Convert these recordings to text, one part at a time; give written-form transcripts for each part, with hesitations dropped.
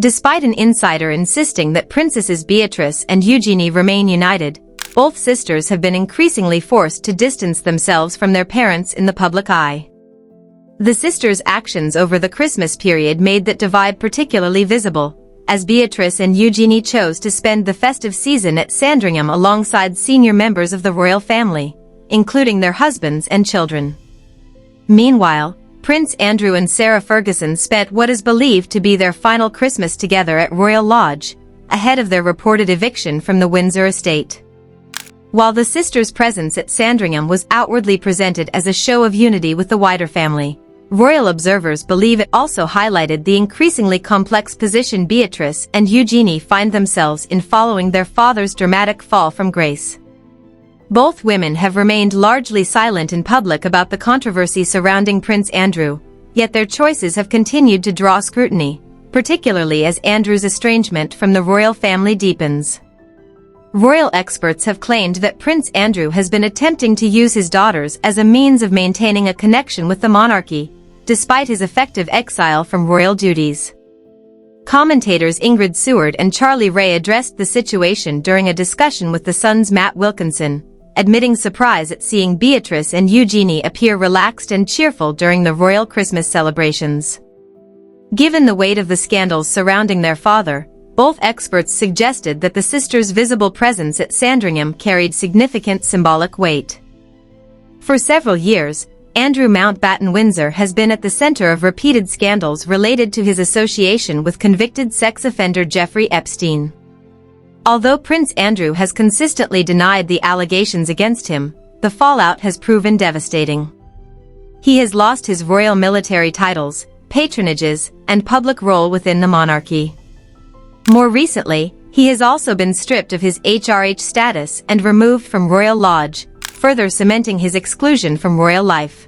Despite an insider insisting that Princesses Beatrice and Eugenie remain united, both sisters have been increasingly forced to distance themselves from their parents in the public eye. The sisters' actions over the Christmas period made that divide particularly visible, as Beatrice and Eugenie chose to spend the festive season at Sandringham alongside senior members of the royal family, including their husbands and children. Meanwhile, Prince Andrew and Sarah Ferguson spent what is believed to be their final Christmas together at Royal Lodge, ahead of their reported eviction from the Windsor estate. While the sisters' presence at Sandringham was outwardly presented as a show of unity with the wider family, royal observers believe it also highlighted the increasingly complex position Beatrice and Eugenie find themselves in following their father's dramatic fall from grace. Both women have remained largely silent in public about the controversy surrounding Prince Andrew, yet their choices have continued to draw scrutiny, particularly as Andrew's estrangement from the royal family deepens. Royal experts have claimed that Prince Andrew has been attempting to use his daughters as a means of maintaining a connection with the monarchy, despite his effective exile from royal duties. Commentators Ingrid Seward and Charlie Ray addressed the situation during a discussion with The Sun's Matt Wilkinson, admitting surprise at seeing Beatrice and Eugenie appear relaxed and cheerful during the royal Christmas celebrations. Given the weight of the scandals surrounding their father, both experts suggested that the sisters' visible presence at Sandringham carried significant symbolic weight. For several years, Andrew Mountbatten Windsor has been at the center of repeated scandals related to his association with convicted sex offender Jeffrey Epstein. Although Prince Andrew has consistently denied the allegations against him, the fallout has proven devastating. He has lost his royal military titles, patronages, and public role within the monarchy. More recently, he has also been stripped of his HRH status and removed from Royal Lodge, further cementing his exclusion from royal life.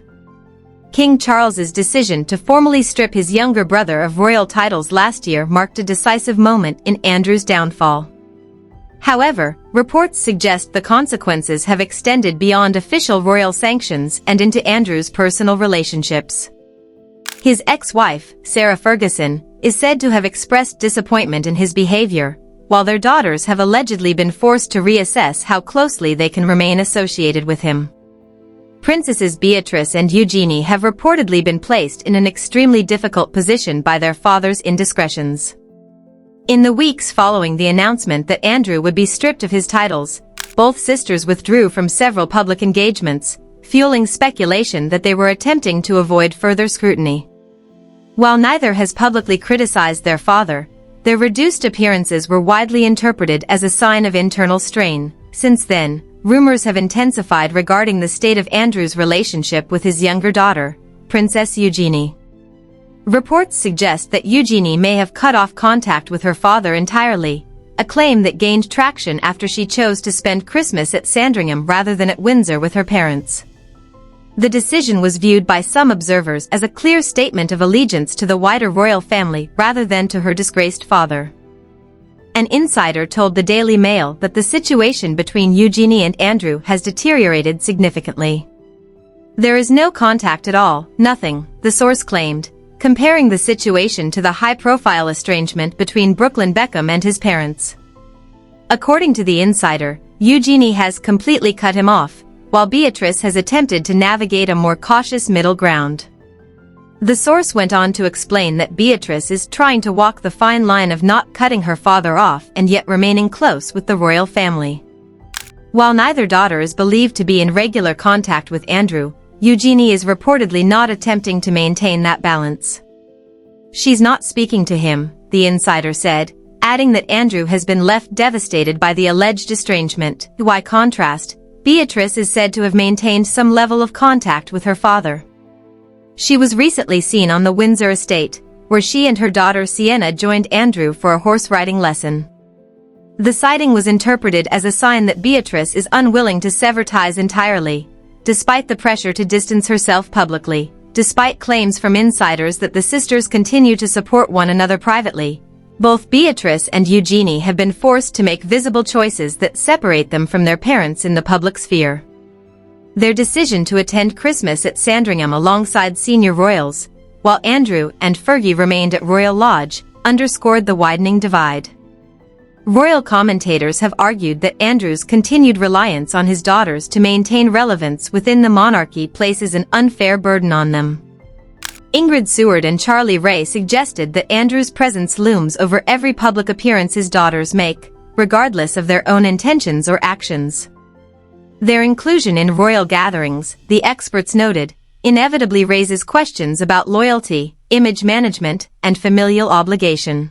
King Charles's decision to formally strip his younger brother of royal titles last year marked a decisive moment in Andrew's downfall. However, reports suggest the consequences have extended beyond official royal sanctions and into Andrew's personal relationships. His ex-wife, Sarah Ferguson, is said to have expressed disappointment in his behavior, while their daughters have allegedly been forced to reassess how closely they can remain associated with him. Princesses Beatrice and Eugenie have reportedly been placed in an extremely difficult position by their father's indiscretions. In the weeks following the announcement that Andrew would be stripped of his titles, both sisters withdrew from several public engagements, fueling speculation that they were attempting to avoid further scrutiny. While neither has publicly criticized their father, their reduced appearances were widely interpreted as a sign of internal strain. Since then, rumors have intensified regarding the state of Andrew's relationship with his younger daughter, Princess Eugenie. Reports suggest that Eugenie may have cut off contact with her father entirely, a claim that gained traction after she chose to spend Christmas at Sandringham rather than at Windsor with her parents. The decision was viewed by some observers as a clear statement of allegiance to the wider royal family rather than to her disgraced father. An insider told the Daily Mail that the situation between Eugenie and Andrew has deteriorated significantly. "There is no contact at all, nothing," the source claimed, comparing the situation to the high-profile estrangement between Brooklyn Beckham and his parents. According to the insider, Eugenie has completely cut him off, while Beatrice has attempted to navigate a more cautious middle ground. The source went on to explain that Beatrice is trying to walk the fine line of not cutting her father off and yet remaining close with the royal family. While neither daughter is believed to be in regular contact with Andrew, Eugenie is reportedly not attempting to maintain that balance. "She's not speaking to him," the insider said, adding that Andrew has been left devastated by the alleged estrangement. By contrast, Beatrice is said to have maintained some level of contact with her father. She was recently seen on the Windsor estate, where she and her daughter Sienna joined Andrew for a horse riding lesson. The sighting was interpreted as a sign that Beatrice is unwilling to sever ties entirely, despite the pressure to distance herself publicly. Despite claims from insiders that the sisters continue to support one another privately, both Beatrice and Eugenie have been forced to make visible choices that separate them from their parents in the public sphere. Their decision to attend Christmas at Sandringham alongside senior royals, while Andrew and Fergie remained at Royal Lodge, underscored the widening divide. Royal commentators have argued that Andrew's continued reliance on his daughters to maintain relevance within the monarchy places an unfair burden on them. Ingrid Seward and Charlie Ray suggested that Andrew's presence looms over every public appearance his daughters make, regardless of their own intentions or actions. Their inclusion in royal gatherings, the experts noted, inevitably raises questions about loyalty, image management, and familial obligation.